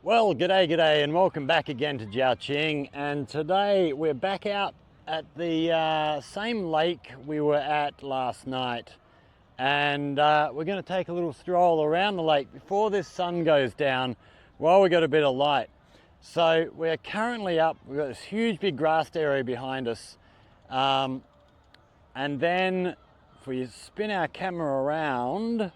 Well, g'day, and welcome back again to Zhaoqing. And today we're back out at the same lake we were at last night. And we're going to take a little stroll around the lake before this sun goes down while we got a bit of light. So we're currently up, we've got this huge big grassed area behind us. And then if we spin our camera around,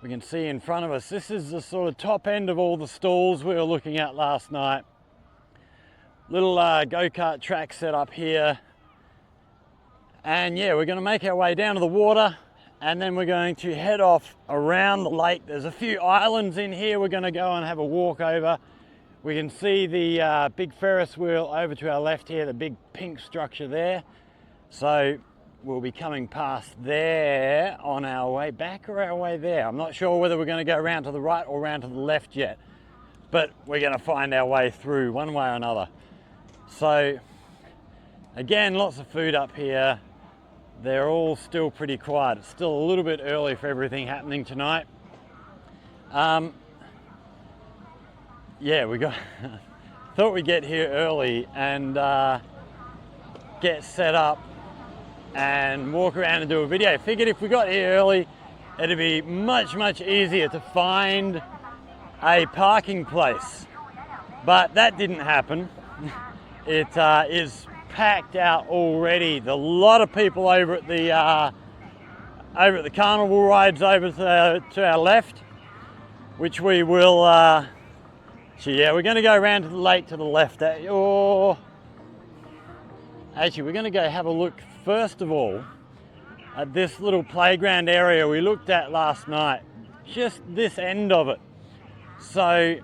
we can see in front of us, this is the sort of top end of all the stalls we were looking at last night. Little go-kart track set up here. And yeah, we're going to make our way down to the water and then we're going to head off around the lake. There's a few islands in here we're going to go and have a walk over. We can see the big Ferris wheel over to our left here, the big pink structure there. So we'll be coming past there on our way back or our way there. I'm not sure whether we're going to go around to the right or around to the left yet, but we're going to find our way through one way or another. So again, lots of food up here. They're all still pretty quiet. It's still a little bit early for everything happening tonight. Yeah, we got thought we'd get here early and get set up and walk around and do a video. Figured if we got here early, it'd be much easier to find a parking place. But that didn't happen. It is packed out already. There's a lot of people over at the carnival rides over to our left, which we will. So yeah, we're going to go around to the lake to the left. Actually, we're going to go have a look first of all at this little playground area we looked at last night. Just this end of it. So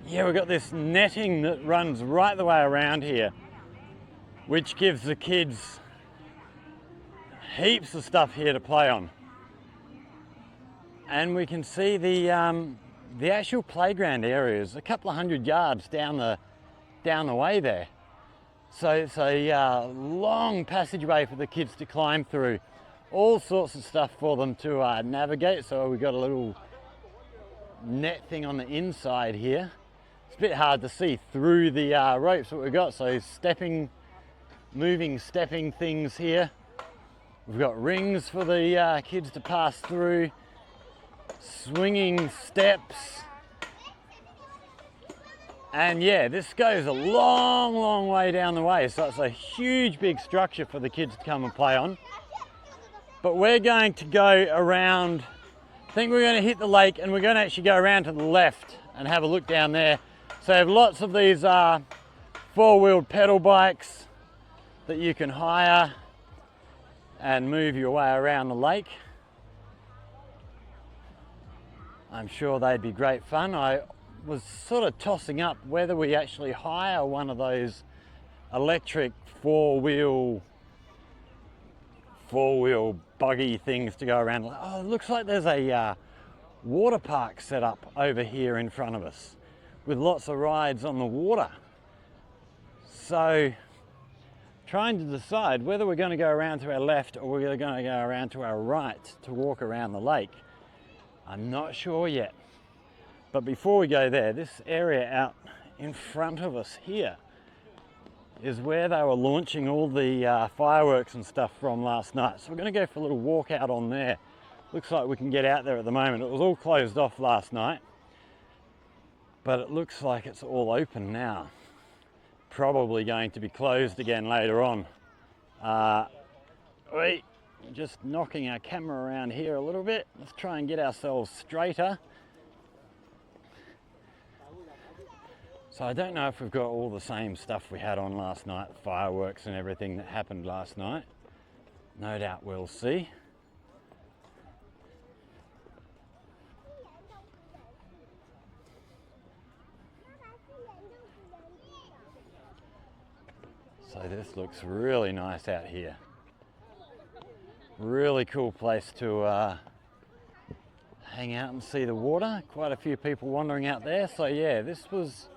yeah, we've got this netting that runs right the way around here, which gives the kids heaps of stuff here to play on. And we can see the actual playground area is a couple of 100 yards down the way there. So it's a long passageway for the kids to climb through. All sorts of stuff for them to navigate. So we've got a little net thing on the inside here. It's a bit hard to see through the ropes that we've got. So moving stepping things here. We've got rings for the kids to pass through. Swinging steps. And yeah, this goes a long way down the way, so it's a huge big structure for the kids to come and play on. But we're going to go around, I think we're going to hit the lake and we're going to actually go around to the left and have a look down there. So I have lots of these four-wheeled pedal bikes that you can hire and move your way around the lake. I'm sure they'd be great fun. I was sort of tossing up whether we actually hire one of those electric four-wheel buggy things to go around. Oh, it looks like there's a water park set up over here in front of us with lots of rides on the water. So trying to decide whether we're going to go around to our left or we're going to go around to our right to walk around the lake. I'm not sure yet. But before we go there, this area out in front of us here is where they were launching all the fireworks and stuff from last night. So we're going to go for a little walk out on there. Looks like we can get out there at the moment. It was all closed off last night, but it looks like it's all open now. Probably going to be closed again later on. Just knocking our camera around here a little bit. Let's try and get ourselves straighter. So I don't know if we've got all the same stuff we had on last night, fireworks and everything that happened last night. No doubt we'll see. So this looks really nice out here. Really cool place to hang out and see the water. Quite a few people wandering out there. So yeah, this was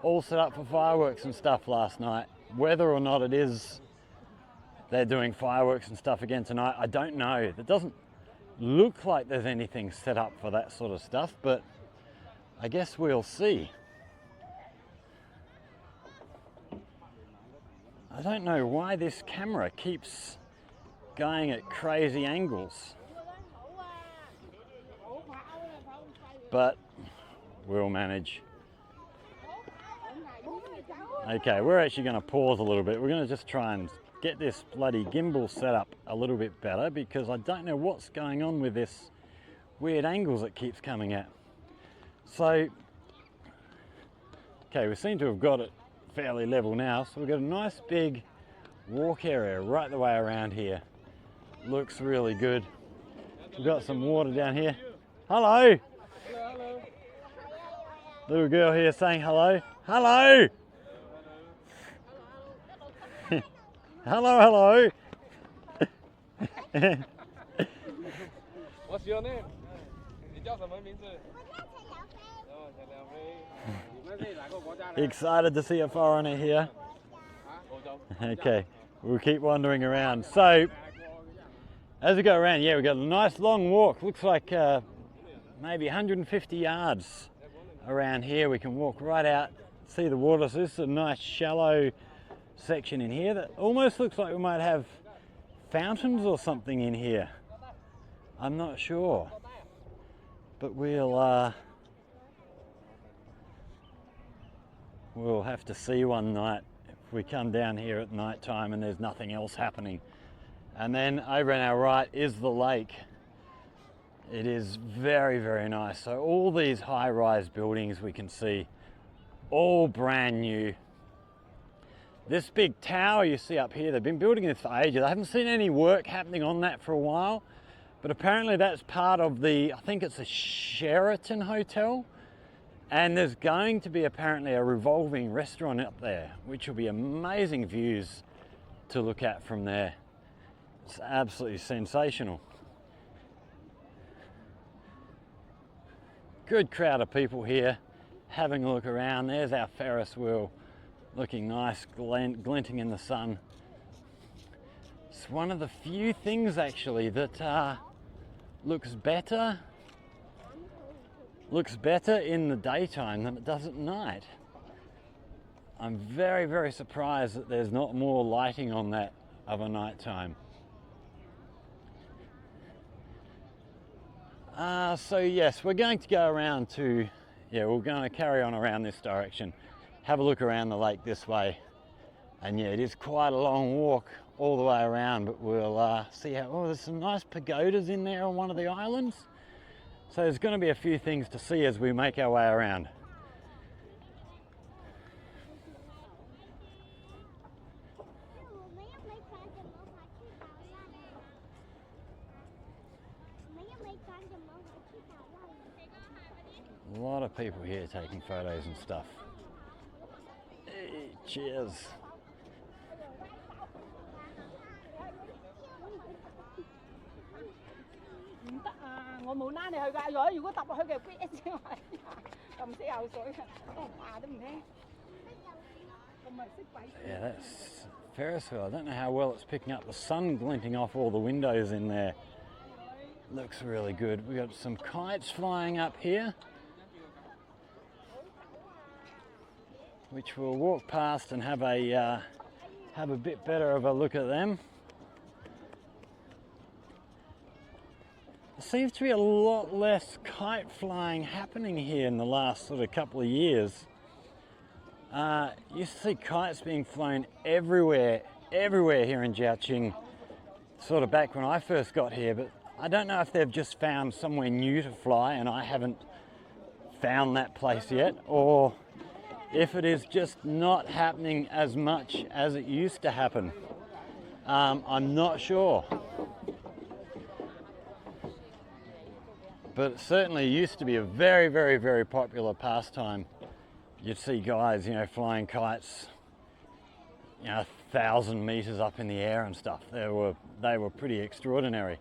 all set up for fireworks and stuff last night. Whether or not it is they're doing fireworks and stuff again tonight, I don't know. It doesn't look like there's anything set up for that sort of stuff, but I guess we'll see. I don't know why this camera keeps going at crazy angles, but we'll manage. Okay, we're actually going to pause a little bit. We're going to just try and get this bloody gimbal set up a little bit better, because I don't know what's going on with this weird angles it keeps coming at. So, okay, we seem to have got it fairly level now, so we've got a nice big walk area right the way around here. Looks really good. We've got some water down here. Hello! Hello. Little girl here saying hello. Hello! Hello, hello! What's your name? 你叫什么名字？ Excited to see a foreigner here. Okay, we'll keep wandering around. So, as we go around, yeah, we've got a nice long walk. Looks like maybe 150 yards around here. We can walk right out, see the water. So this is a nice shallow section in here that almost looks like we might have fountains or something in here. I'm not sure, but we'll have to see one night if we come down here at night time and there's nothing else happening. And then over on our right is the lake. It is very, very nice. So all these high-rise buildings we can see, all brand new. This big tower you see up here, they've been building this for ages. I haven't seen any work happening on that for a while, but apparently that's part of the, I think it's a Sheraton hotel. And there's going to be apparently a revolving restaurant up there, which will be amazing views to look at from there. It's absolutely sensational. Good crowd of people here having a look around. There's our Ferris wheel, looking nice, glinting in the sun. It's one of the few things actually that looks better in the daytime than it does at night. I'm very, very surprised that there's not more lighting on that of a nighttime. So yes, we're going to go around to, we're going to carry on around this direction, have a look around the lake this way. And yeah, it is quite a long walk all the way around, but we'll see how, there's some nice pagodas in there on one of the islands. So there's going to be a few things to see as we make our way around. A lot of people here taking photos and stuff. Hey, cheers. 我冇拉你去㗎，如果揼落去嘅，一聲係咁死口水啊，話都唔聽。咁咪識鬼。Yeah, that's Ferris wheel. I don't know how well it's picking up the sun glinting off all the windows in there. Looks really good. We got some kites flying up here, which we'll walk past and have a bit better of a look at them. There seems to be a lot less kite flying happening here in the last sort of couple of years. Used to see kites being flown everywhere here in Zhaoqing, sort of back when I first got here, but I don't know if they've just found somewhere new to fly and I haven't found that place yet, or if it is just not happening as much as it used to happen. I'm not sure. But it certainly used to be a very, very, very popular pastime. You'd see guys, flying kites, 1,000 meters up in the air and stuff. They were pretty extraordinary.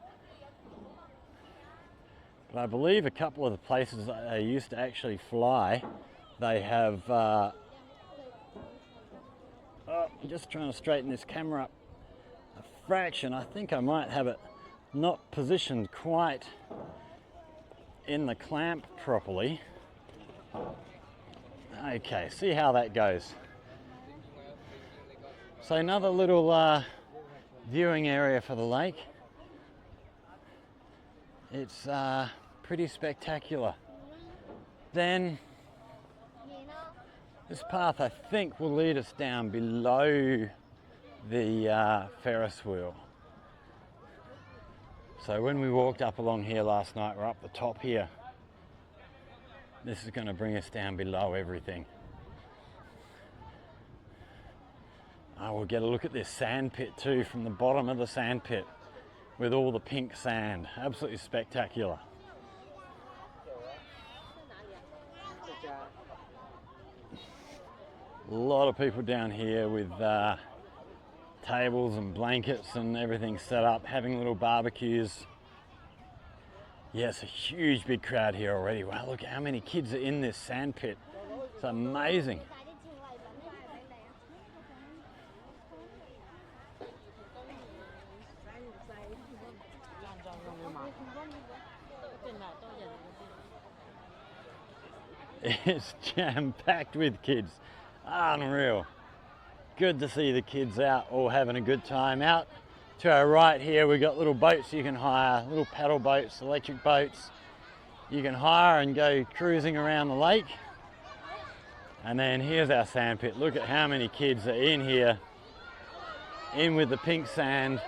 But I believe a couple of the places that they used to actually fly, they have, I'm just trying to straighten this camera up a fraction. I think I might have it not positioned quite in the clamp properly. Okay, see how that goes. So another little viewing area for the lake. It's pretty spectacular. Then this path, I think, will lead us down below the Ferris wheel. So when we walked up along here last night, we're up the top here. This is going to bring us down below everything. I will get a look at this sand pit too, from the bottom of the sand pit with all the pink sand. Absolutely spectacular. A lot of people down here with tables and blankets and everything set up, having little barbecues. Yeah, it's a huge big crowd here already. Wow, look how many kids are in this sand pit. It's amazing. It's jam-packed with kids. Unreal. Good to see the kids out all having a good time. Out to our right here we've got little boats you can hire, little paddle boats, electric boats. You can hire and go cruising around the lake. And then here's our sand pit. Look at how many kids are in here, in with the pink sand,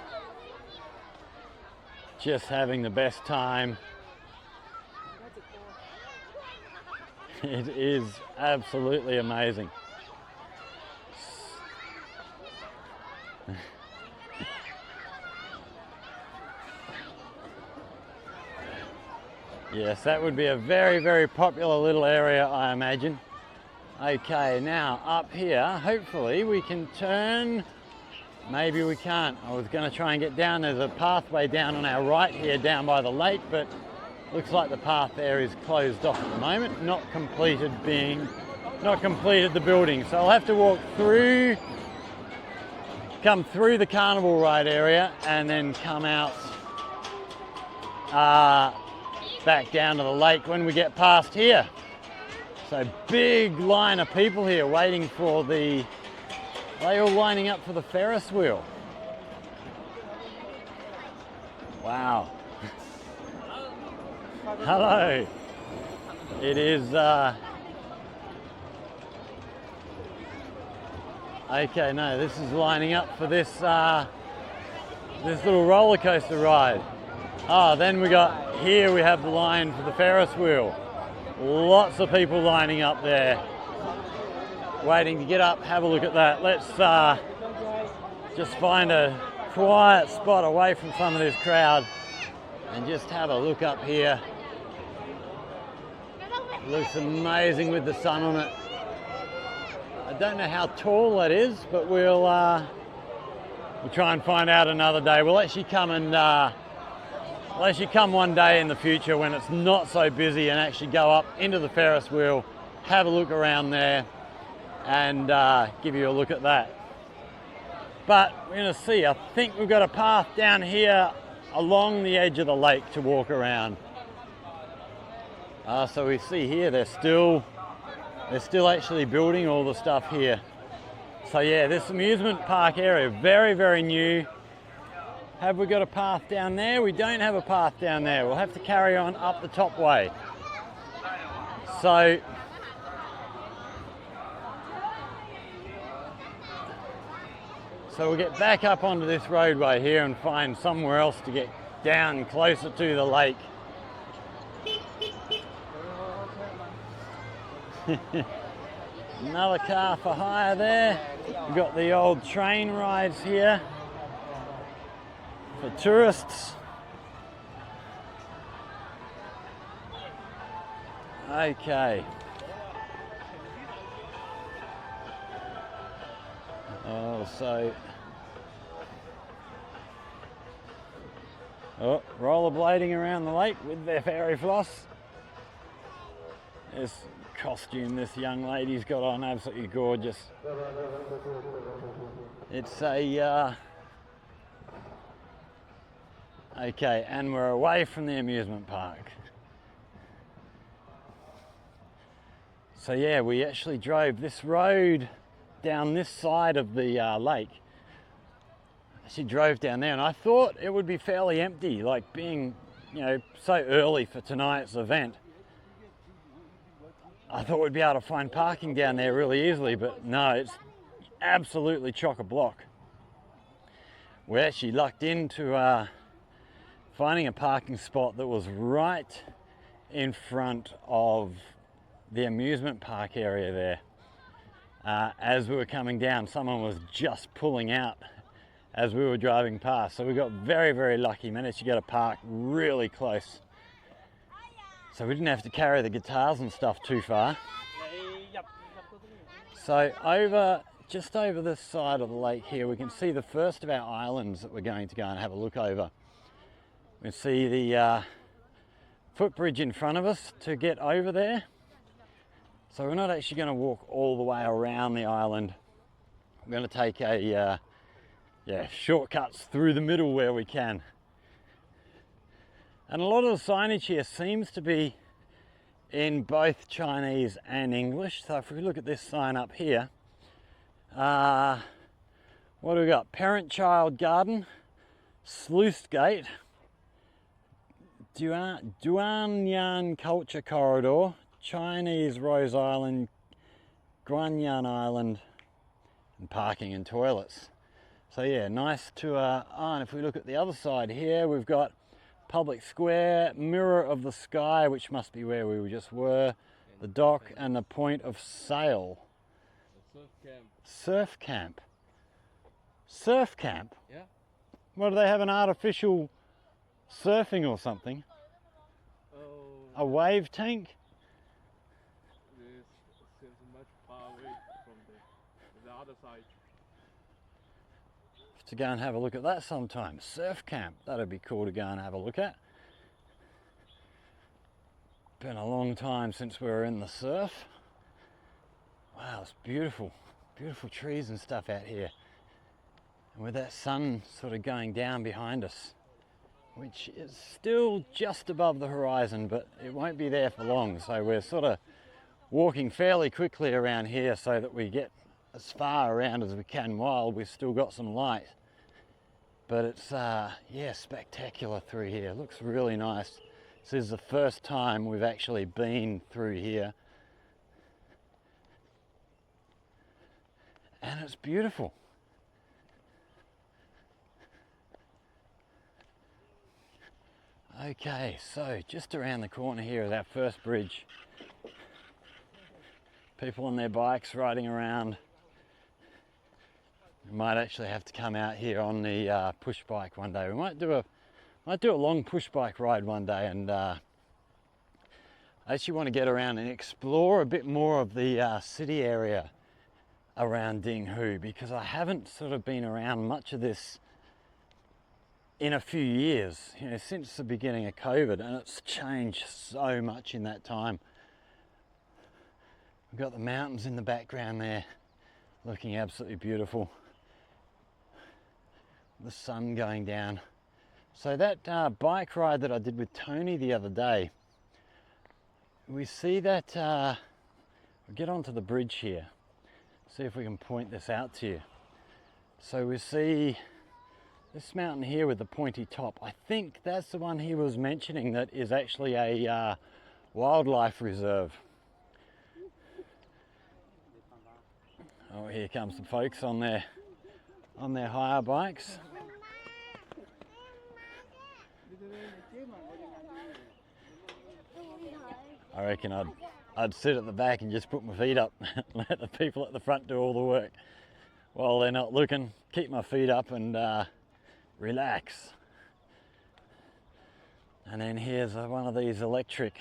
just having the best time. It is absolutely amazing. Yes, that would be a very, very popular little area, I imagine. Okay, now up here, hopefully we can turn. Maybe we can't. I was going to try and get down. There's a pathway down on our right here, down by the lake, but looks like the path there is closed off at the moment, not completed the building. So I'll have to walk through, come through the carnival ride area and then come out back down to the lake when we get past here. So big line of people here waiting for they all lining up for the Ferris wheel. Wow. Hello. It is okay, no, this is lining up for this this little roller coaster ride. Then we have the line for the Ferris wheel. Lots of people lining up there, waiting to get up, have a look at that. Let's just find a quiet spot away from some of this crowd and just have a look up here. It looks amazing with the sun on it. I don't know how tall that is, but we'll try and find out another day. We'll actually come one day in the future when it's not so busy and actually go up into the Ferris wheel, have a look around there and give you a look at that. But we're going to see, I think we've got a path down here along the edge of the lake to walk around. So we see here they're still actually building all the stuff here. So yeah, this amusement park area, very, very new. Have we got a path down there? We don't have a path down there. We'll have to carry on up the top way. So we'll get back up onto this roadway here and find somewhere else to get down closer to the lake. Another car for hire there. We've got the old train rides here for tourists. Okay. Rollerblading around the lake with their fairy floss. This costume this young lady's got on, absolutely gorgeous. It's a Okay, and we're away from the amusement park. So yeah, we actually drove this road down this side of the lake. She drove down there and I thought it would be fairly empty, like being, you know, so early for tonight's event. I thought we'd be able to find parking down there really easily, but no, it's absolutely chock-a-block. We actually lucked into finding a parking spot that was right in front of the amusement park area there. As we were coming down, someone was just pulling out as we were driving past. So we got very, very lucky, managed to get a park really close. So we didn't have to carry the guitars and stuff too far. So just over this side of the lake here, we can see the first of our islands that we're going to go and have a look over. We can see the footbridge in front of us to get over there. So we're not actually going to walk all the way around the island. We're going to take a shortcuts through the middle where we can. And a lot of the signage here seems to be in both Chinese and English. So if we look at this sign up here, what do we got? Parent-child garden, sluice gate, Yanyang culture corridor, Chinese Rose Island, Guanyan Island, and parking and toilets. So yeah, nice to, and if we look at the other side here, we've got public square, mirror of the sky, which must be where we just were, the dock and the point of sale. Surf camp. Surf camp. Surf camp? Yeah. What, do they have an artificial surfing or something? Oh. A wave tank? This seems much far away from the other side. To go and have a look at that sometime. Surf camp, that'd be cool to go and have a look at. Been a long time since we were in the surf. Wow, it's beautiful. Beautiful trees and stuff out here. And with that sun sort of going down behind us, which is still just above the horizon, but it won't be there for long. So we're sort of walking fairly quickly around here so that we get as far around as we can while we've still got some light. But it's, yeah, spectacular through here. It looks really nice. This is the first time we've actually been through here. And it's beautiful. Okay, so just around the corner here is our first bridge. People on their bikes riding around. We might actually have to come out here on the push bike one day. We might do a long push bike ride one day, and I actually want to get around and explore a bit more of the city area around DingHu, because I haven't sort of been around much of this in a few years, you know, since the beginning of COVID, and it's changed so much in that time. We've got the mountains in the background there, looking absolutely beautiful. The sun going down. So that bike ride that I did with Tony the other day, we see that, we'll get onto the bridge here, see if we can point this out to you. So we see this mountain here with the pointy top. I think that's the one he was mentioning that is actually a wildlife reserve. Oh, here comes some folks on their hire bikes. I reckon I'd sit at the back and just put my feet up and let the people at the front do all the work while they're not looking. Keep my feet up and relax. And then here's one of these electric.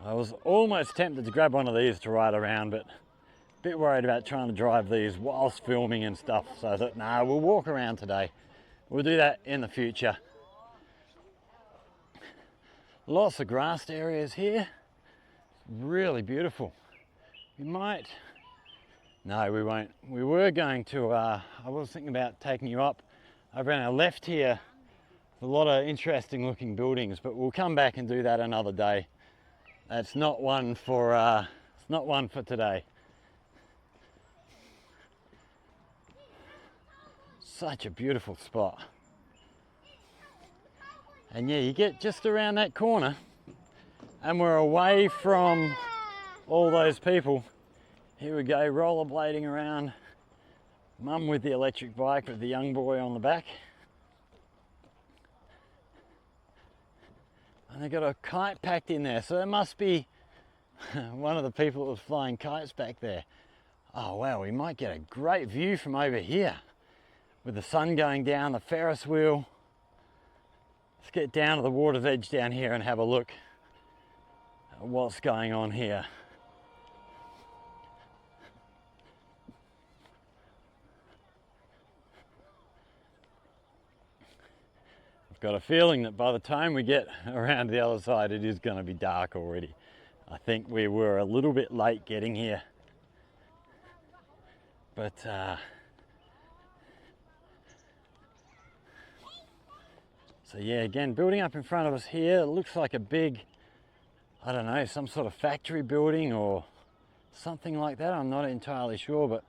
I was almost tempted to grab one of these to ride around, but a bit worried about trying to drive these whilst filming and stuff. So I thought, nah, we'll walk around today. We'll do that in the future. Lots of grassed areas here. Really beautiful. We might, no, we won't. We were going to, I was thinking about taking you up over on our left here A lot of interesting looking buildings, but we'll come back and do that another day. That's not one for it's not one for today. Such a beautiful spot. And yeah, you get just around that corner and we're away from all those people. Here we go, rollerblading around. Mum with the electric bike with the young boy on the back. And they got a kite packed in there, so it must be one of the people that was flying kites back there. Oh wow, we might get a great view from over here with the sun going down, the Ferris wheel. Let's get down to the water's edge down here and have a look at what's going on here. I've got a feeling that by the time we get around the other side, it is going to be dark already. I think we were a little bit late getting here. But so yeah, again, building up in front of us here, it looks like a big, I don't know, some sort of factory building or something like that. I'm not entirely sure, but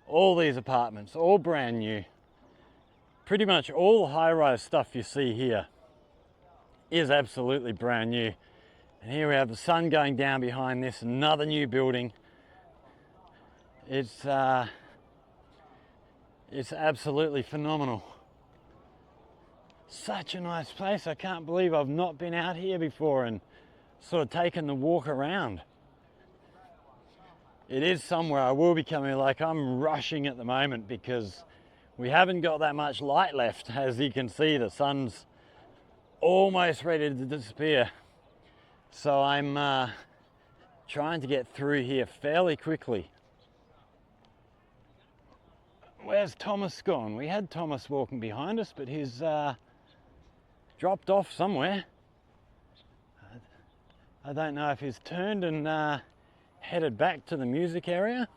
all these apartments, all brand new. Pretty much all the high-rise stuff you see here is absolutely brand new. And here we have the sun going down behind this, another new building. It's absolutely phenomenal. Such a nice place. I can't believe I've not been out here before and sort of taken the walk around. It is somewhere I will be coming. Like, I'm rushing at the moment because we haven't got that much light left. As you can see, the sun's almost ready to disappear. So I'm trying to get through here fairly quickly. Where's Thomas gone? We had Thomas walking behind us, but he's dropped off somewhere. I don't know if he's turned and headed back to the music area.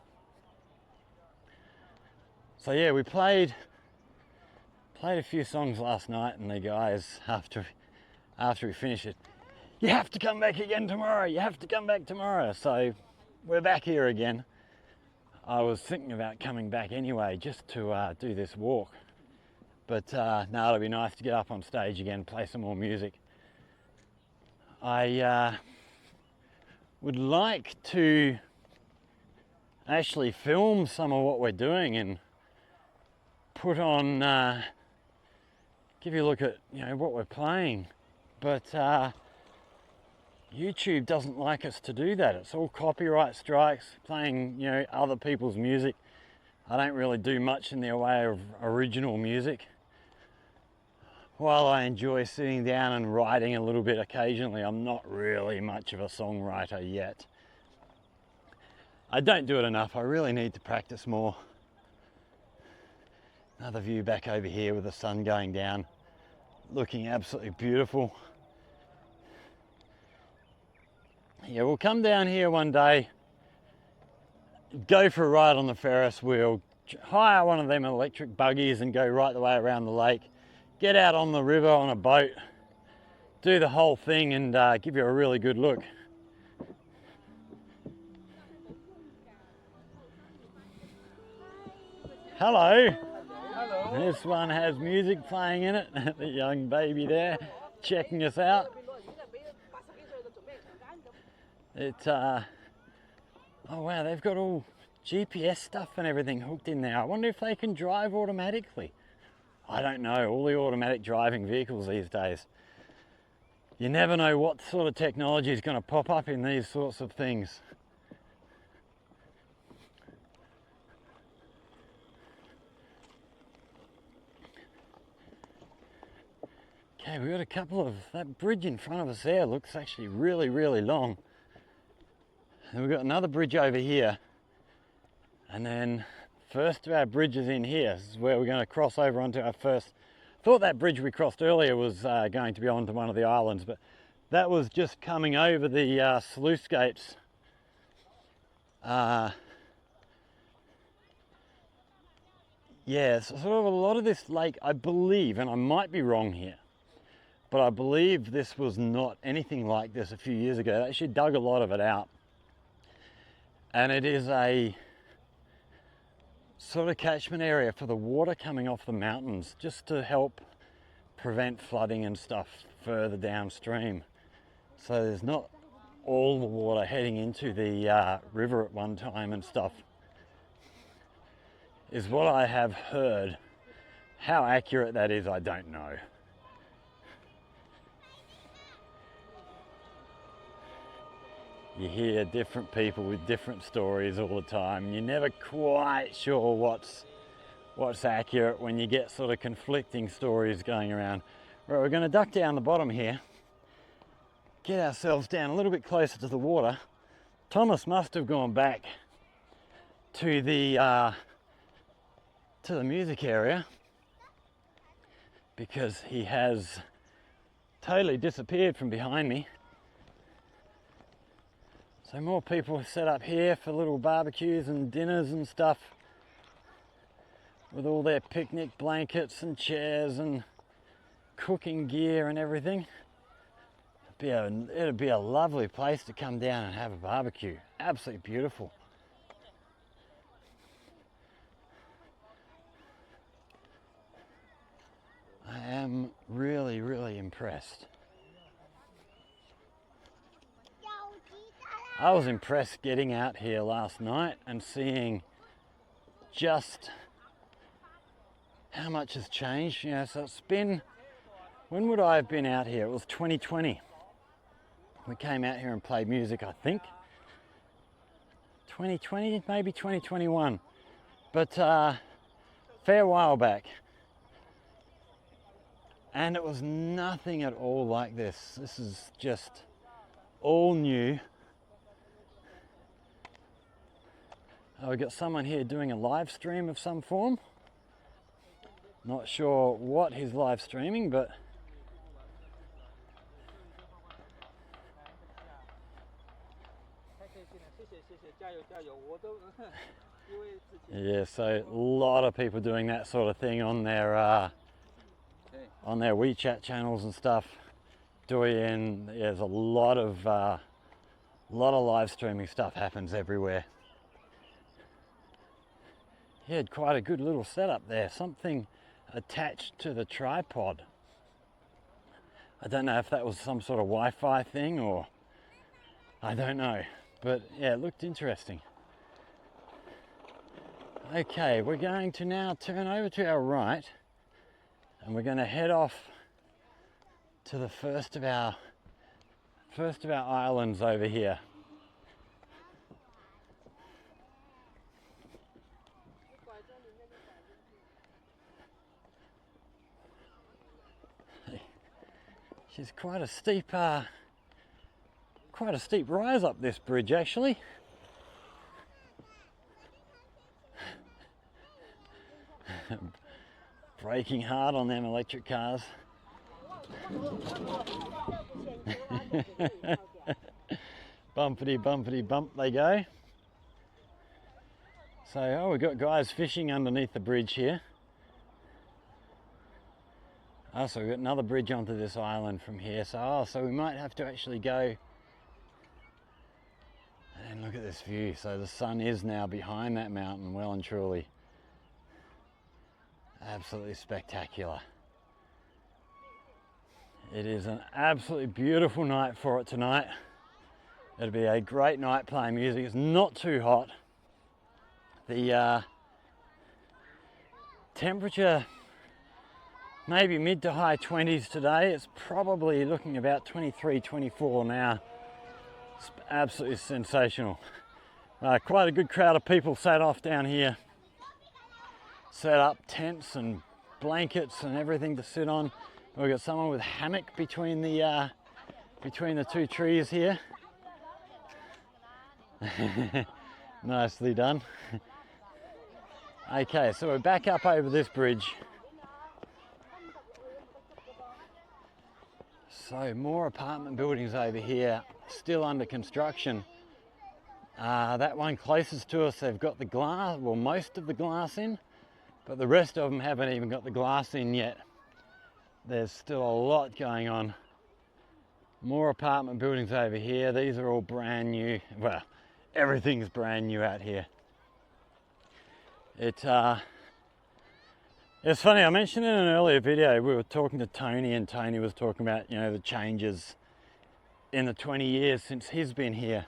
So yeah, we played a few songs last night, and the guys, after we finished it, you have to come back again tomorrow, you have to come back tomorrow. So we're back here again. I was thinking about coming back anyway, just to do this walk. But no, it'll be nice to get up on stage again, play some more music. I would like to actually film some of what we're doing and put on, give you a look at, you know, what we're playing. But YouTube doesn't like us to do that. It's all copyright strikes, playing, you know, other people's music. I don't really do much in the way of original music. While I enjoy sitting down and writing a little bit occasionally, I'm not really much of a songwriter yet. I don't do it enough. I really need to practice more. Another view back over here with the sun going down, looking absolutely beautiful. Yeah, we'll come down here one day, go for a ride on the Ferris wheel, hire one of them electric buggies and go right the way around the lake, get out on the river on a boat, do the whole thing and give you a really good look. Hello. Hello. This one has music playing in it. The young baby there checking us out. It's oh wow, they've got all GPS stuff and everything hooked in there. I wonder if they can drive automatically. I don't know, all the automatic driving vehicles these days. You never know what sort of technology is going to pop up in these sorts of things. Okay, we've got a couple of, that bridge in front of us there looks actually really, really long. And we've got another bridge over here. And then first of our bridges in here, this is where we're going to cross over onto our first. Thought that bridge we crossed earlier was going to be onto one of the islands, but that was just coming over the sluice gates. Yeah, so sort of a lot of this lake, I believe, and I might be wrong here, but I believe this was not anything like this a few years ago. They actually dug a lot of it out. And it is a sort of catchment area for the water coming off the mountains, just to help prevent flooding and stuff further downstream. So there's not all the water heading into the river at one time and stuff, is what I have heard. How accurate that is, I don't know. You hear different people with different stories all the time. You're never quite sure what's accurate when you get sort of conflicting stories going around. Right, we're going to duck down the bottom here, get ourselves down a little bit closer to the water. Thomas must have gone back to the music area, because he has totally disappeared from behind me. So more people set up here for little barbecues and dinners and stuff, with all their picnic blankets and chairs and cooking gear and everything. It'd be a lovely place to come down and have a barbecue. Absolutely beautiful. I am really, really impressed. I was impressed getting out here last night and seeing just how much has changed. You know, so it's been, when would I have been out here? It was 2020. We came out here and played music, I think. 2020, maybe 2021. But fair while back. And it was nothing at all like this. This is just all new. We've got someone here doing a live stream of some form. Not sure what he's live streaming, but yeah, so a lot of people doing that sort of thing on their WeChat channels and stuff. There's a lot of live streaming stuff happens everywhere. He had quite a good little setup there, something attached to the tripod. I don't know if that was some sort of Wi-Fi thing, or I don't know, but yeah, it looked interesting. Okay, we're going to now turn over to our right, and we're going to head off to the first of our islands over here. It's quite a steep rise up this bridge, actually. Braking hard on them electric cars. Bumpity bumpity bump they go. So, we've got guys fishing underneath the bridge here. So we've got another bridge onto this island from here. So we might have to actually go and look at this view. So the sun is now behind that mountain, well and truly. Absolutely spectacular. It is an absolutely beautiful night for it tonight. It'll be a great night playing music. It's not too hot. The temperature, maybe mid to high 20s today. It's probably looking about 23, 24 now. It's absolutely sensational. Quite a good crowd of people sat off down here. Set up tents and blankets and everything to sit on. We've got someone with a hammock between the two trees here. Nicely done. Okay, so we're back up over this bridge. So more apartment buildings over here, still under construction. That one closest to us, they've got the glass, well, most of the glass in, but the rest of them haven't even got the glass in yet. there's still a lot going on. More apartment buildings over here. These are all brand new. Well, everything's brand new out here. It's funny, I mentioned in an earlier video, we were talking to Tony, and Tony was talking about, you know, the changes in the 20 years since he's been here.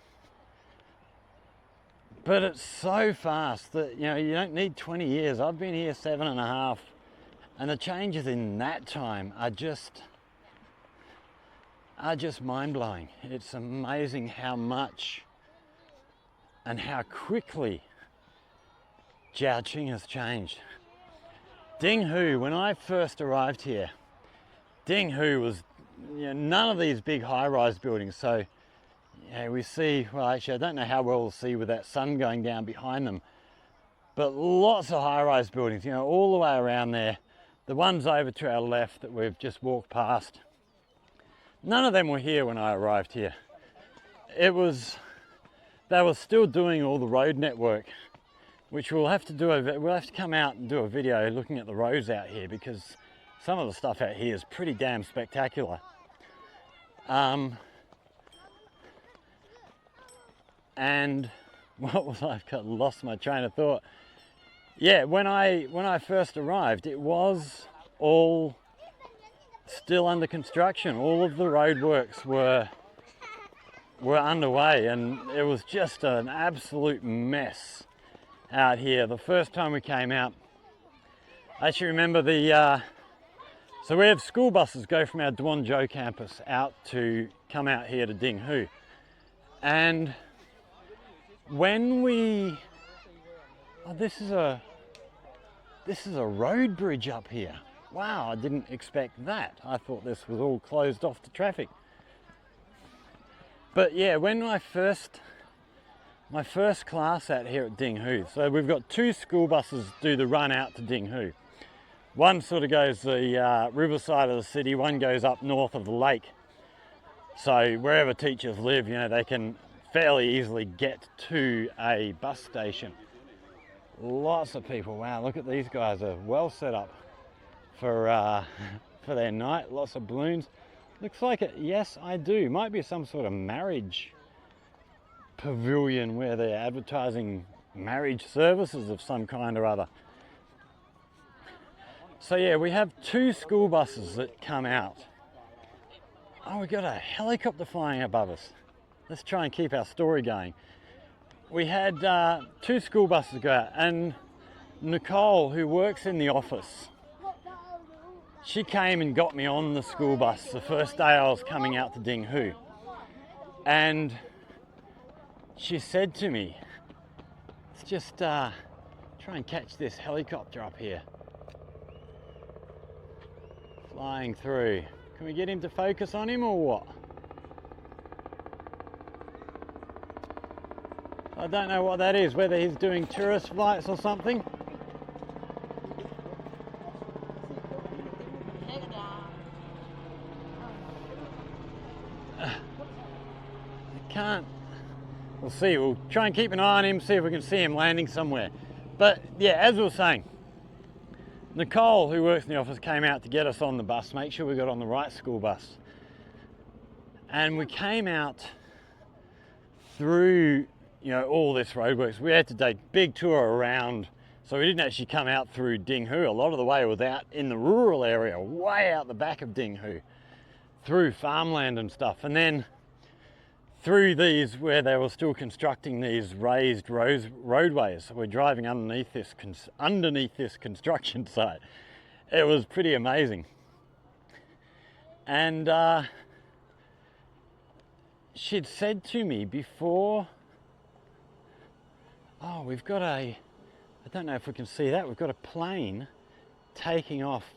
But it's so fast that, you know, you don't need 20 years. I've been here 7.5, and the changes in that time are just mind-blowing. It's amazing how much and how quickly Zhaoqing has changed. DingHu, when I first arrived here, DingHu was, you know, none of these big high-rise buildings. So, you know, we see, well, actually, I don't know how well we'll see with that sun going down behind them, but lots of high-rise buildings, you know, all the way around there. The ones over to our left that we've just walked past, none of them were here when I arrived here. They were still doing all the road network, which we'll have to come out and do a video looking at the roads out here, because some of the stuff out here is pretty damn spectacular. And what was I've lost my train of thought. Yeah, when I first arrived, it was all still under construction. All of the roadworks were underway, and it was just an absolute mess out here. The first time we came out, I actually remember so we have school buses go from our DingHu campus out to come out here to DingHu, and when this is a road bridge up here. Wow, I didn't expect that. I thought this was all closed off to traffic. But yeah, when my first class out here at DingHu, so we've got 2 school buses do the run out to DingHu. One sort of goes the riverside of the city, one goes up north of the lake. So wherever teachers live, you know, they can fairly easily get to a bus station. Lots of people. Wow, look at these guys, are well set up for their night. Lots of balloons. Looks like it. Yes, I do. Might be some sort of marriage pavilion where they're advertising marriage services of some kind or other. So yeah, we have 2 school buses that come out. Oh, we got a helicopter flying above us. Let's try and keep our story going. We had 2 school buses go out, and Nicole, who works in the office, she came and got me on the school bus the first day I was coming out to DingHu. And she said to me, let's just try and catch this helicopter up here. Flying through. Can we get him to focus on him or what? I don't know what that is, whether he's doing tourist flights or something. I can't. We'll see. We'll try and keep an eye on him, see if we can see him landing somewhere. But yeah, as we were saying, Nicole, who works in the office, came out to get us on the bus, make sure we got on the right school bus. And we came out through, you know, all this roadworks. We had to take a big tour around, so we didn't actually come out through DingHu. A lot of the way was out in the rural area, way out the back of DingHu, through farmland and stuff, and then through these where they were still constructing these raised roadways. So we're driving underneath this construction site. It was pretty amazing. And she'd said to me before, oh, we've got I don't know if we can see that, we've got a plane taking off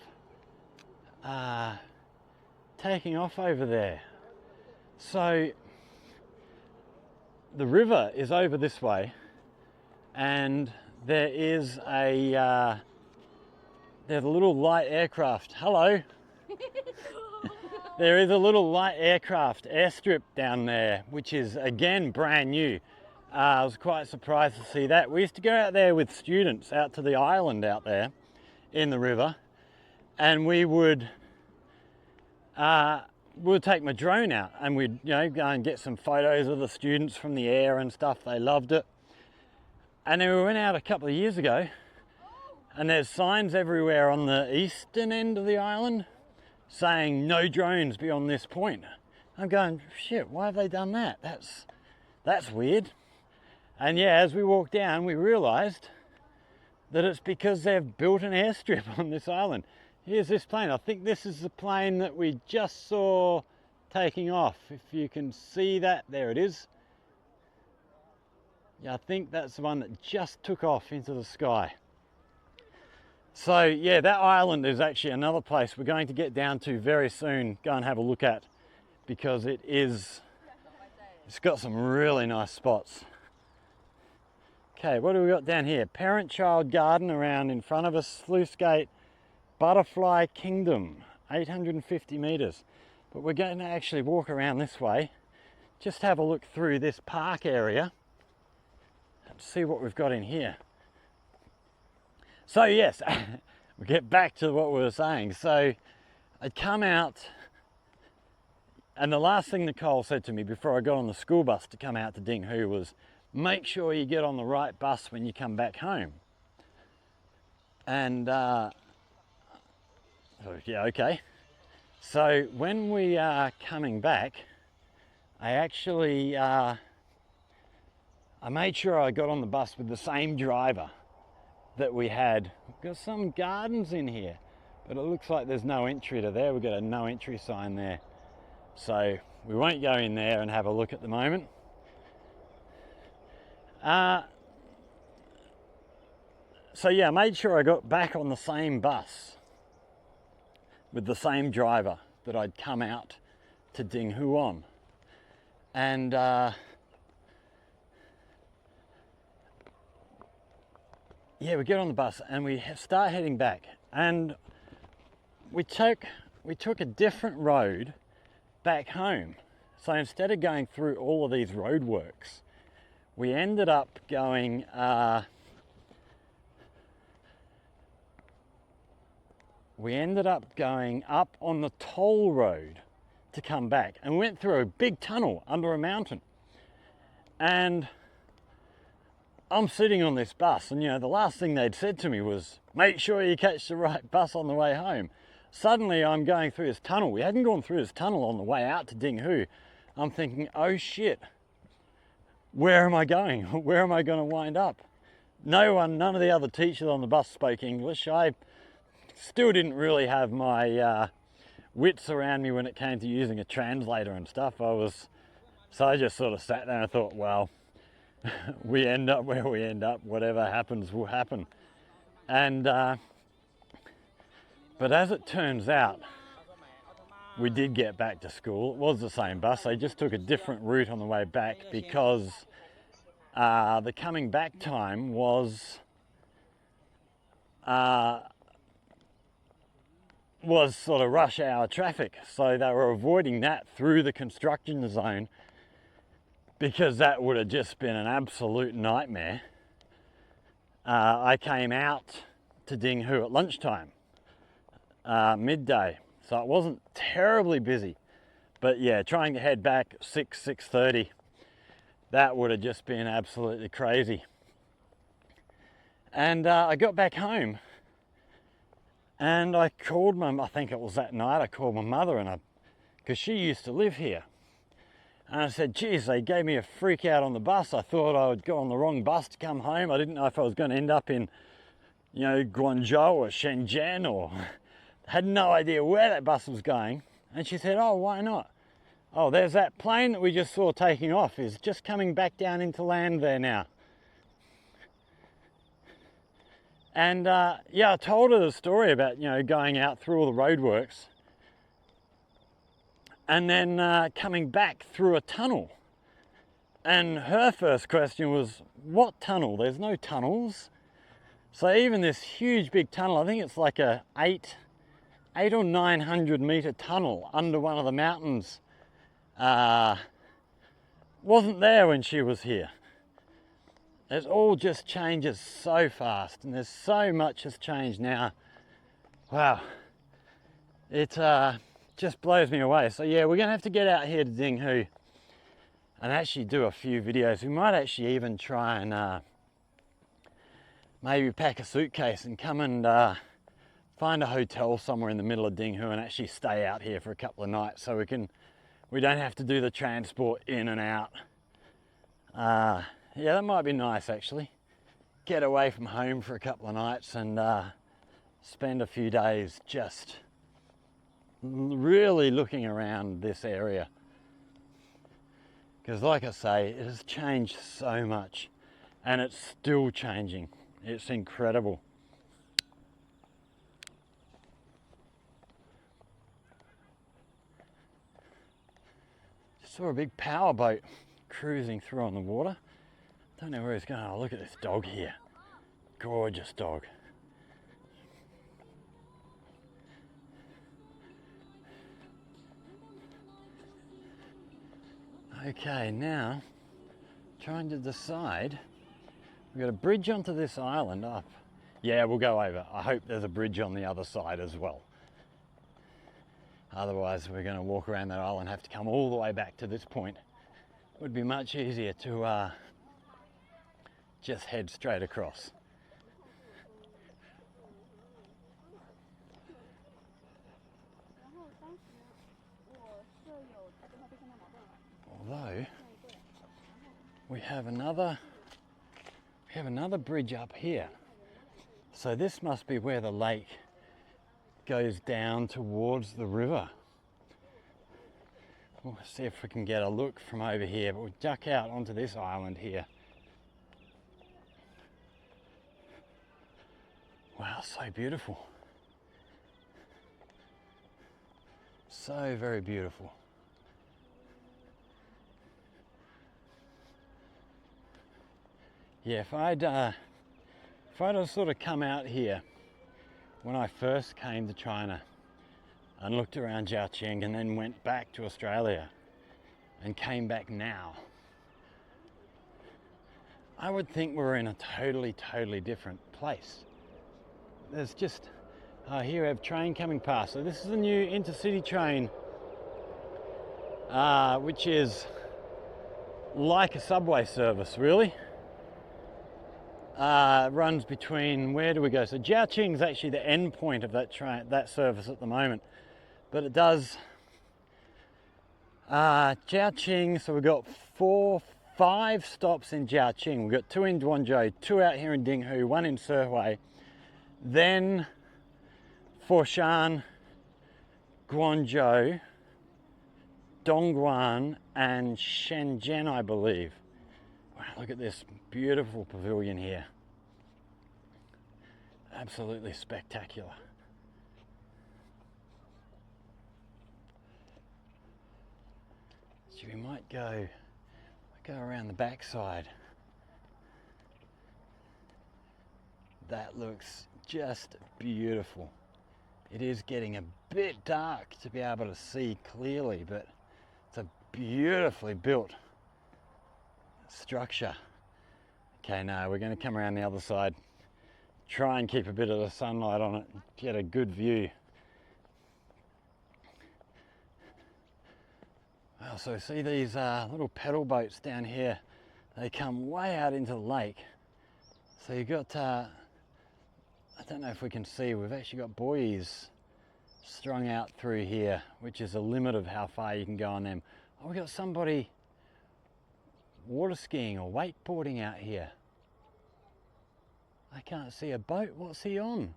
over there. So the river is over this way, and there is there's a little light aircraft. Hello. There is a little light aircraft airstrip down there, which is again brand new. I was quite surprised to see that. We used to go out there with students out to the island out there in the river, and we would we'll take my drone out and we'd, you know, go and get some photos of the students from the air and stuff. They loved it. And then we went out a couple of years ago, and there's signs everywhere on the eastern end of the island saying no drones beyond this point. I'm going, shit, why have they done that? That's weird. And yeah, as we walked down, we realized that it's because they've built an airstrip on this island. Here's this plane. I think this is the plane that we just saw taking off. If you can see that, there it is. Yeah, I think that's the one that just took off into the sky. So yeah, that island is actually another place we're going to get down to very soon, go and have a look at, because it's got some really nice spots. Okay, what do we got down here? Parent-child garden around in front of us, sluice gate, Butterfly Kingdom, 850 meters. But we're going to actually walk around this way, just have a look through this park area and see what we've got in here. So yes, we get back to what we were saying. So I'd come out, and the last thing Nicole said to me before I got on the school bus to come out to DingHu was, make sure you get on the right bus when you come back home. And yeah, okay. So when we are coming back, I actually I made sure I got on the bus with the same driver that we had. We've got some gardens in here, but it looks like there's no entry to there. We've got a no entry sign there, so we won't go in there and have a look at the moment. So yeah, I made sure I got back on the same bus with the same driver that I'd come out to DingHu on. And yeah, we get on the bus and we start heading back, and we took a different road back home. So instead of going through all of these roadworks, we ended up going up on the toll road to come back, and went through a big tunnel under a mountain. And I'm sitting on this bus, and you know, the last thing they'd said to me was, make sure you catch the right bus on the way home. Suddenly I'm going through this tunnel. We hadn't gone through this tunnel on the way out to DingHu. I'm thinking, oh shit, where am I going? Where am I going to wind up? None of the other teachers on the bus spoke English. I still didn't really have my wits around me when it came to using a translator and stuff. So I just sort of sat there and thought, well, we end up where we end up, whatever happens will happen. And but as it turns out, we did get back to school. It was the same bus. They just took a different route on the way back, because the coming back time was sort of rush hour traffic. So they were avoiding that through the construction zone, because that would have just been an absolute nightmare. I came out to DingHu at lunchtime, midday. So it wasn't terribly busy, but yeah, trying to head back 6:30, that would have just been absolutely crazy. And I got back home, and I called I think it was that night, I called my mother, and because she used to live here. And I said, geez, they gave me a freak out on the bus. I thought I would go on the wrong bus to come home. I didn't know if I was going to end up in, you know, Guangzhou or Shenzhen, or had no idea where that bus was going. And she said, oh, why not? Oh, there's that plane that we just saw taking off is just coming back down into land there now. And yeah, I told her the story about, you know, going out through all the roadworks and then coming back through a tunnel. And her first question was, what tunnel? There's no tunnels. So even this huge big tunnel, I think it's like a 800 or 900 meter tunnel under one of the mountains, wasn't there when she was here. It all just changes so fast, and there's so much has changed now. Wow. just blows me away. So yeah, we're gonna have to get out here to DingHu and actually do a few videos. We might actually even try and maybe pack a suitcase and come and find a hotel somewhere in the middle of DingHu and actually stay out here for a couple of nights so we don't have to do the transport in and out. Yeah, that might be nice actually. Get away from home for a couple of nights and spend a few days just really looking around this area. Because like I say, it has changed so much and it's still changing. It's incredible. Just saw a big power boat cruising through on the water. Don't know where he's going. Oh, look at this dog here. Gorgeous dog. Okay, now trying to decide. We've got a bridge onto this island up. Yeah, we'll go over. I hope there's a bridge on the other side as well. Otherwise, we're going to walk around that island and have to come all the way back to this point. It would be much easier to just head straight across. Although we have another bridge up here. So this must be where the lake goes down towards the river. We'll see if we can get a look from over here, but we'll duck out onto this island here. Wow, so beautiful. So very beautiful. Yeah, if I'd sort of come out here when I first came to China and looked around Zhaoqing and then went back to Australia and came back now, I would think we're in a totally different place. There's just, here we have train coming past. So this is a new intercity train, which is like a subway service, really. Runs between, where do we go? So Zhaoqing is actually the end point of that train, that service at the moment. But it does Zhaoqing, so we've got 5 stops in Zhaoqing. We've got 2 in Guangzhou, 2 out here in DingHu, 1 in Sihui. Then Foshan, Guangzhou, Dongguan and Shenzhen, I believe. Wow, look at this beautiful pavilion here. Absolutely spectacular. So we might go around the backside. That looks just beautiful. It is getting a bit dark to be able to see clearly, but it's a beautifully built structure. Okay, now we're going to come around the other side, try and keep a bit of the sunlight on it, get a good view. Well, so see these little pedal boats down here, they come way out into the lake. So you've got, I don't know if we can see, we've actually got buoys strung out through here, which is a limit of how far you can go on them. Oh, we've got somebody water skiing or wakeboarding out here. I can't see a boat. What's he on?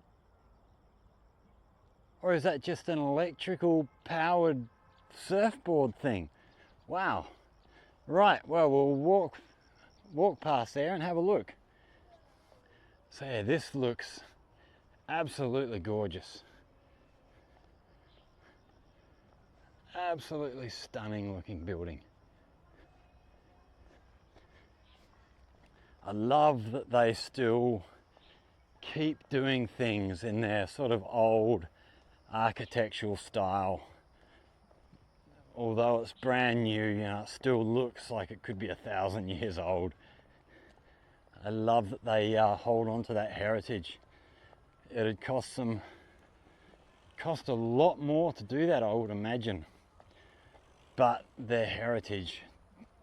Or is that just an electrical powered surfboard thing? Wow. Right, well, we'll walk past there and have a look. So yeah, this looks absolutely gorgeous. Absolutely stunning looking building. I love that they still keep doing things in their sort of old architectural style. Although it's brand new, you know, it still looks like it could be 1,000 years old. I love that they hold on to that heritage. It'd cost them Cost a lot more to do that, I would imagine, but their heritage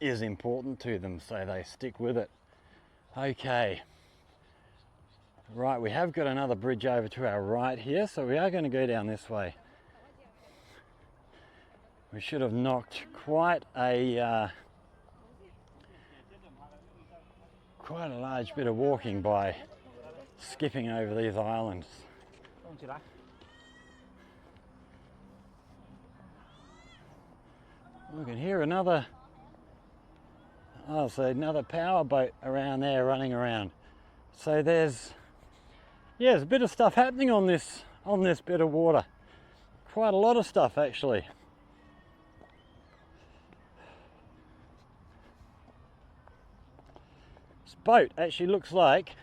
is important to them, so they stick with it. Okay, right, we have got another bridge over to our right here, so we are going to go down this way. We should have knocked quite a large bit of walking by skipping over these islands. We can hear another power boat around there running around. So there's a bit of stuff happening on this bit of water. Quite a lot of stuff actually. This boat actually looks like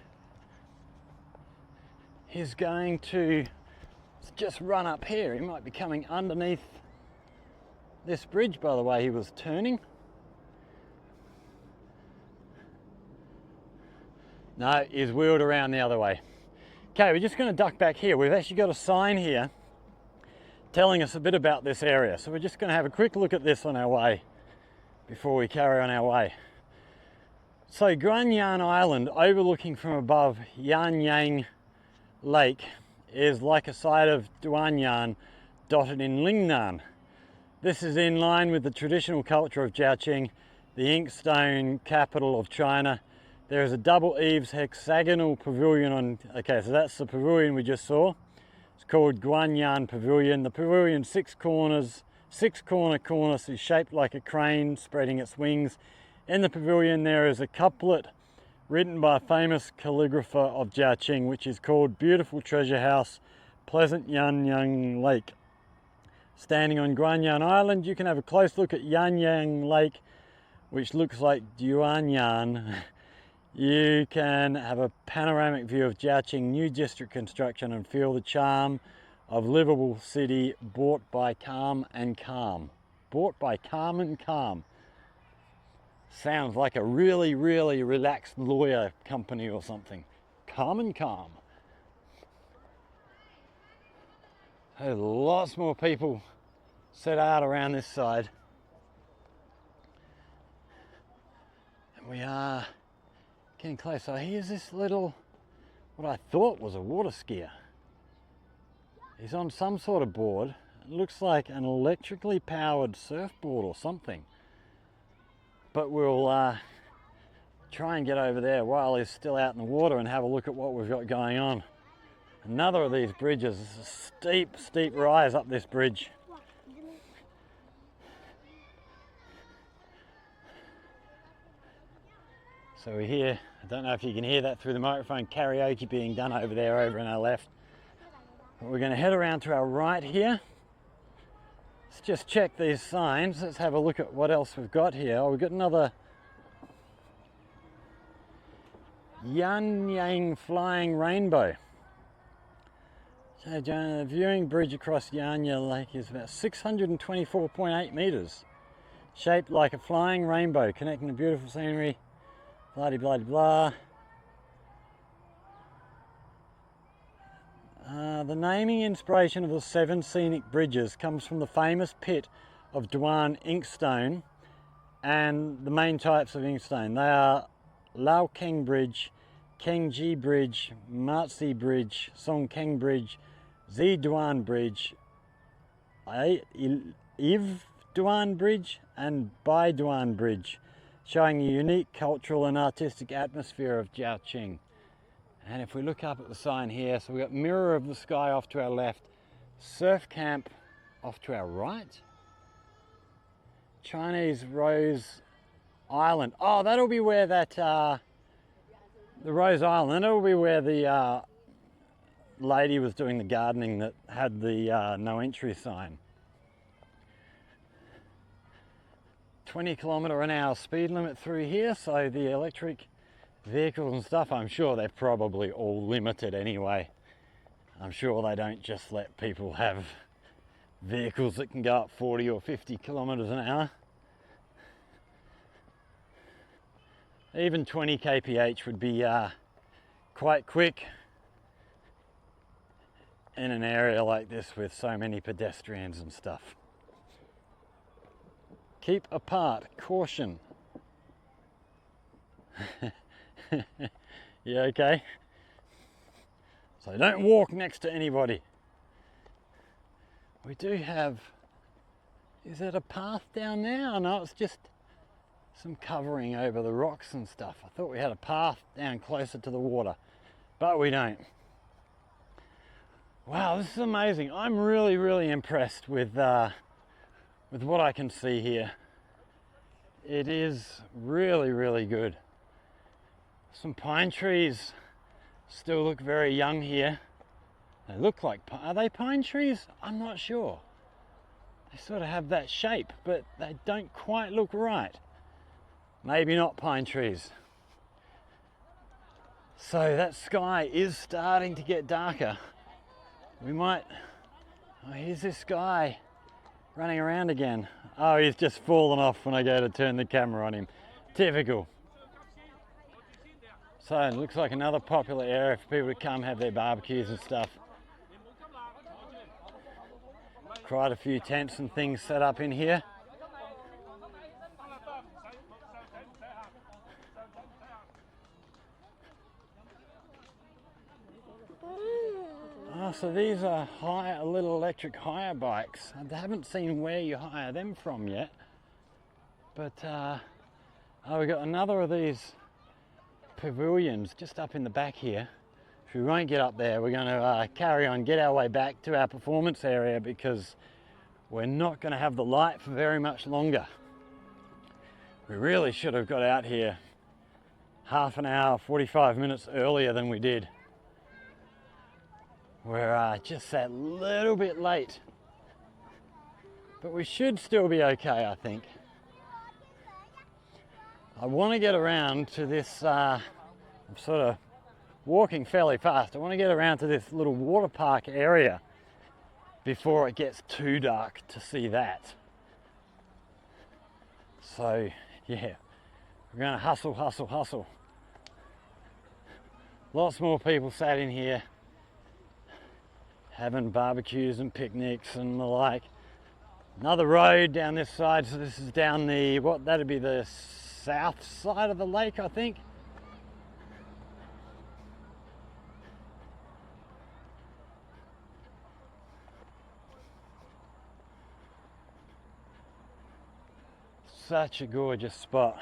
he's going to just run up here. He might be coming underneath this bridge by the way he was turning. No, he's wheeled around the other way. Okay, we're just going to duck back here. We've actually got a sign here telling us a bit about this area. So we're just going to have a quick look at this on our way before we carry on our way. So Yanyang Island, overlooking from above Yanyang Lake, is like a side of Duanyan dotted in Lingnan. This is in line with the traditional culture of Zhaoqing, the inkstone capital of China. There is a double eaves hexagonal pavilion on, okay, so that's the pavilion we just saw. It's called Yanyang Pavilion. The pavilion's six corner cornice is shaped like a crane spreading its wings. In the pavilion there is a couplet written by a famous calligrapher of Zhaoqing, which is called Beautiful Treasure House, Pleasant Yanyang Lake. Standing on Yanyang Island, you can have a close look at Yanyang Lake, which looks like Duanyan. You can have a panoramic view of Zhaoqing new district construction and feel the charm of livable city bought by calm and calm. Bought by calm and calm. Sounds like a really, really relaxed lawyer company or something. Calm and calm. There's lots more people set out around this side. And we are getting close. So here's this little, what I thought was a water skier. He's on some sort of board. It looks like an electrically powered surfboard or something. But we'll try and get over there while he's still out in the water and have a look at what we've got going on. Another of these bridges. It's a steep, steep rise up this bridge. So we hear, I don't know if you can hear that through the microphone, karaoke being done over there, over on our left. But we're going to head around to our right here. Let's just check these signs. Let's have a look at what else we've got here. Oh, we've got another Yanyang flying rainbow. So the viewing bridge across Yanyang Lake is about 624.8 meters, shaped like a flying rainbow, connecting the beautiful scenery. Blah de blah de blah. The naming inspiration of the 7 scenic bridges comes from the famous pit of Duan inkstone and the main types of inkstone. They are Zhaoqing Bridge, Kengji Bridge, Matsi Bridge, Songkeng Bridge, Ziduan Bridge, Iv Duan Bridge, and Baiduan Bridge, showing the unique cultural and artistic atmosphere of Zhaoqing. And if we look up at the sign here, so we've got Mirror of the Sky off to our left, Surf Camp off to our right, Chinese Rose Island. Oh, that'll be where that, the Rose Island, that'll be where the lady was doing the gardening that had the no entry sign. 20 km/h speed limit through here, so the electric vehicles and stuff, I'm sure they're probably all limited anyway. I'm sure they don't just let people have vehicles that can go up 40 or 50 km/h. Even 20 kph would be quite quick. in an area like this with so many pedestrians and stuff. Keep apart, caution. You okay? So don't walk next to anybody. We do have, is it a path down there? Oh no, it's just some covering over the rocks and stuff. I thought we had a path down closer to the water, but we don't. Wow, this is amazing. I'm really impressed with what I can see here. It is really good. Some pine trees still look very young here. They look like, are they pine trees? I'm not sure. They sort of have that shape, but they don't quite look right. Maybe not pine trees. So that sky is starting to get darker. We might, oh, here's this guy running around again. Oh, he's just fallen off when I go to turn the camera on him. Typical. So it looks like another popular area for people to come have their barbecues and stuff. Quite a few tents and things set up in here. Oh, so these are little electric hire bikes. I haven't seen where you hire them from yet. But, oh, we've got another of these pavilions just up in the back here. If we won't get up there, we're going to carry on, get our way back to our performance area because we're not going to have the light for very much longer. We really should have got out here half an hour, 45 minutes earlier than we did. We're just that little bit late, but we should still be okay, I think. I want to get around to this, I'm sort of walking fairly fast. I want to get around to this little water park area before it gets too dark to see that. So yeah, we're going to hustle. Lots more people sat in here having barbecues and picnics and the like. Another road down this side, so this is down the, that'd be the south side of the lake, I think. Such a gorgeous spot.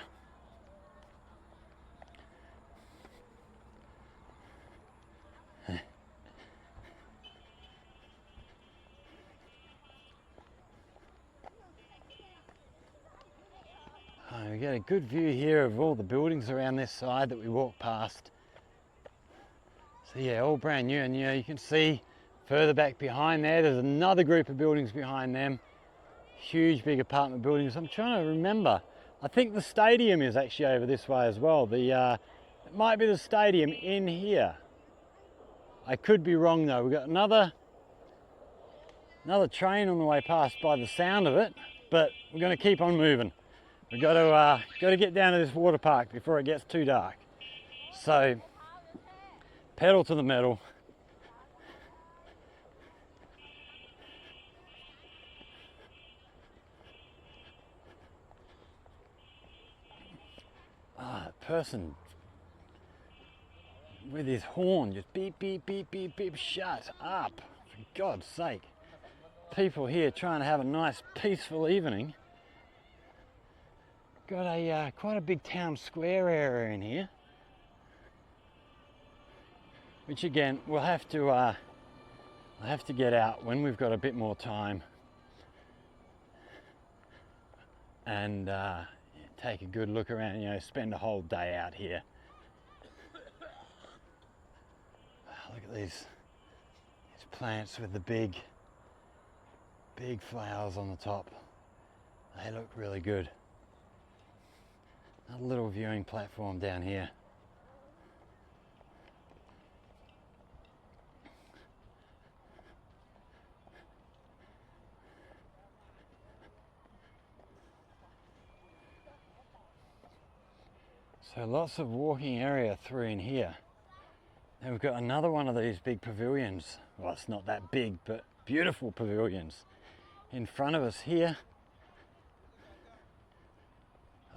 We get a good view here of all the buildings around this side that we walk past. So yeah, all brand new, and you can see further back behind there's another group of buildings behind them. Huge big apartment buildings. I'm trying to remember. I think the stadium is actually over this way as well. It might be the stadium in here. I could be wrong though. We've got another train on the way past by the sound of it, but we're going to keep on moving. We've got to get down to this water park before it gets too dark. So, pedal to the metal. A person with his horn just beep, beep, beep, beep, beep, shut up, for God's sake. People here trying to have a nice peaceful evening. Got a quite a big town square area in here, which again we'll have to get out when we've got a bit more time and take a good look around. Spend a whole day out here. Look at these plants with the big flowers on the top. They look really good. A little viewing platform down here. So lots of walking area through in here. Then we've got another one of these big pavilions well, it's not that big, but beautiful pavilions in front of us here.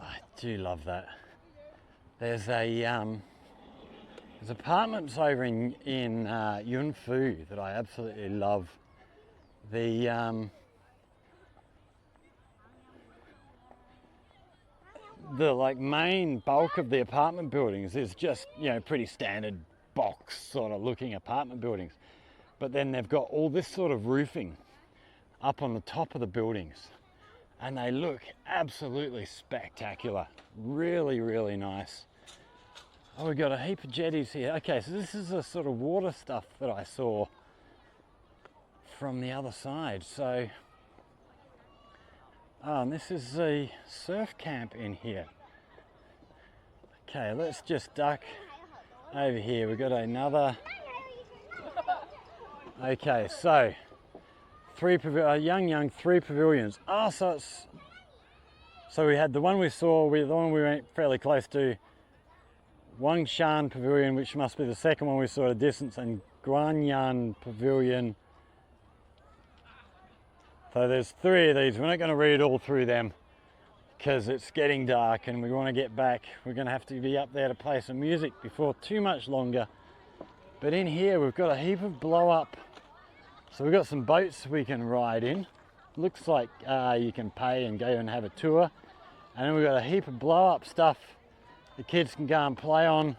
I do love that. There's apartments over in Yunfu that I absolutely love. The like main bulk of the apartment buildings is just, you know, pretty standard box sort of looking apartment buildings, but then they've got all this sort of roofing up on the top of the buildings, and they look absolutely spectacular. Really, really nice. Oh, we've got a heap of jetties here. Okay, so this is the sort of water stuff that I saw from the other side. So, oh, and this is the surf camp in here. Okay, let's just duck over here. We've got another. Okay, so Yanyang, 3 pavilions. Oh, so we had the one we saw, the one we went fairly close to, Wangshan Pavilion, which must be the second one we saw at a distance, and Guanyan Pavilion. So there's 3 of these. We're not going to read all through them because it's getting dark and we want to get back. We're going to have to be up there to play some music before too much longer. But in here we've got a heap of blow up. So we've got some boats we can ride in. Looks like you can pay and go and have a tour. And then we've got a heap of blow up stuff the kids can go and play on.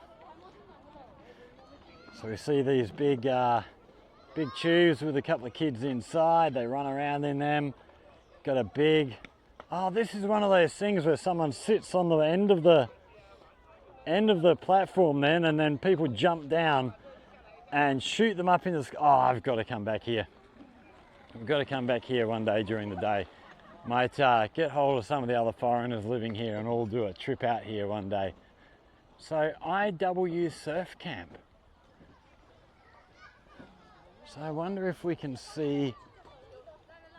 So we see these big tubes with a couple of kids inside. They run around in them. Got a big, oh, this is one of those things where someone sits on the end of the platform then, and then people jump down and shoot them up in the sky. Oh, I've got to come back here. I've got to come back here one day during the day. Might get hold of some of the other foreigners living here and all do a trip out here one day. So IW Surf Camp. So I wonder if we can see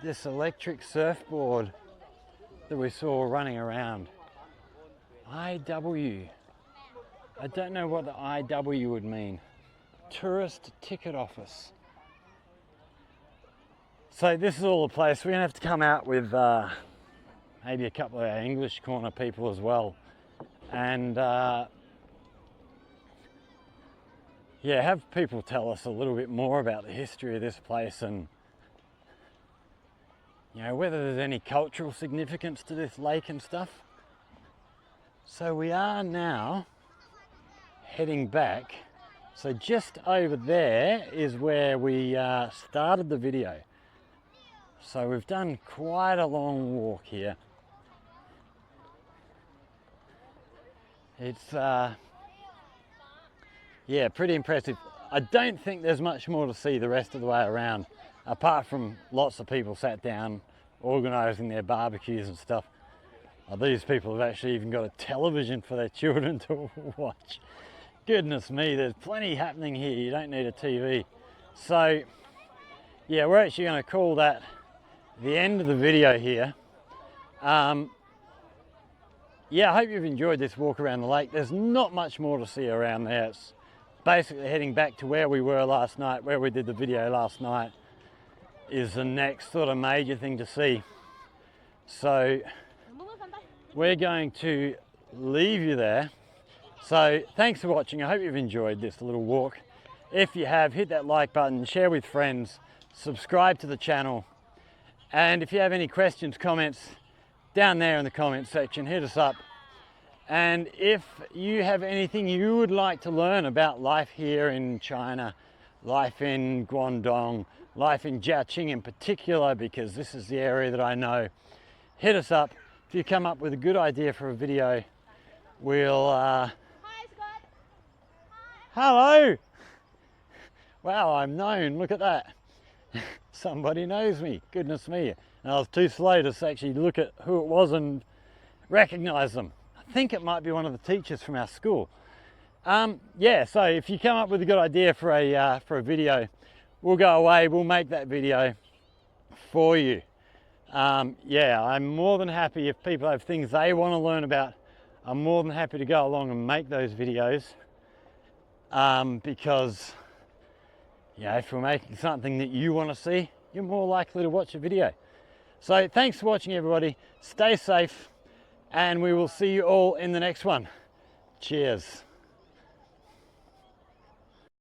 this electric surfboard that we saw running around. IW. I don't know what the IW would mean. Tourist Ticket Office. So this is all the place. We're gonna have to come out with maybe a couple of our English corner people as well, and yeah, have people tell us a little bit more about the history of this place, and you know, whether there's any cultural significance to this lake and stuff. So we are now heading back. So just over there is where we started the video. So we've done quite a long walk here. It's yeah, pretty impressive. I don't think there's much more to see the rest of the way around, apart from lots of people sat down organising their barbecues and stuff. Oh, these people have actually even got a television for their children to watch. Goodness me, there's plenty happening here. You don't need a TV. So yeah, we're actually going to call that the end of the video here. Yeah, I hope you've enjoyed this walk around the lake. There's not much more to see around there. It's basically heading back to where we were last night, where we did the video last night, is the next sort of major thing to see. So we're going to leave you there. So thanks for watching. I hope you've enjoyed this little walk. If you have, hit that like button, share with friends, subscribe to the channel. And if you have any questions, comments, down there in the comments section, hit us up. And if you have anything you would like to learn about life here in China, life in Guangdong, life in Zhaoqing in particular, because this is the area that I know, hit us up. If you come up with a good idea for a video, we'll... Hi, Scott. Hello! Wow, I'm known, look at that. Somebody knows me, goodness me. And I was too slow to actually look at who it was and recognize them. I think it might be one of the teachers from our school. Yeah, so if you come up with a good idea for a video, we'll go away, we'll make that video for you. Yeah, I'm more than happy if people have things they want to learn about. I'm more than happy to go along and make those videos, because you know, if we're making something that you want to see, you're more likely to watch a video. So thanks for watching, everybody. Stay safe, and we will see you all in the next one. Cheers.